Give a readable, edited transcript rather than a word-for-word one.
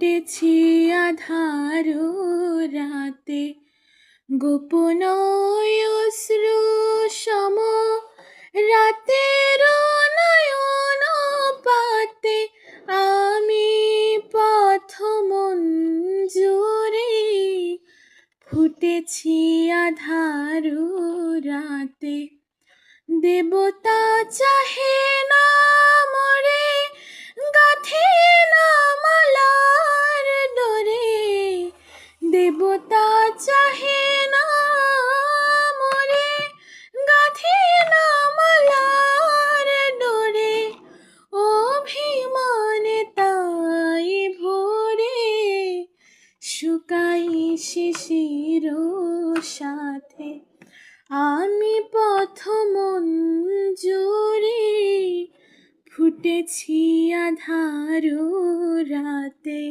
ফুটেছি আধারো রাতে, গোপন অশ্রু সম রাতের নয়ন পাতে। আমি পথ মঞ্জুরে ফুটেছি আধারো রাতে। দেবতা চাহে না মরে, গাথে না মালার ডোরে। দেবতা চাহে না মরে, গাথে না মালার ডোরে। অভিমানে তাই ভোরে শুকাই শিশির সাথে। আমি পথ মঞ্জুরে ফুটেছি আধারো রাতে।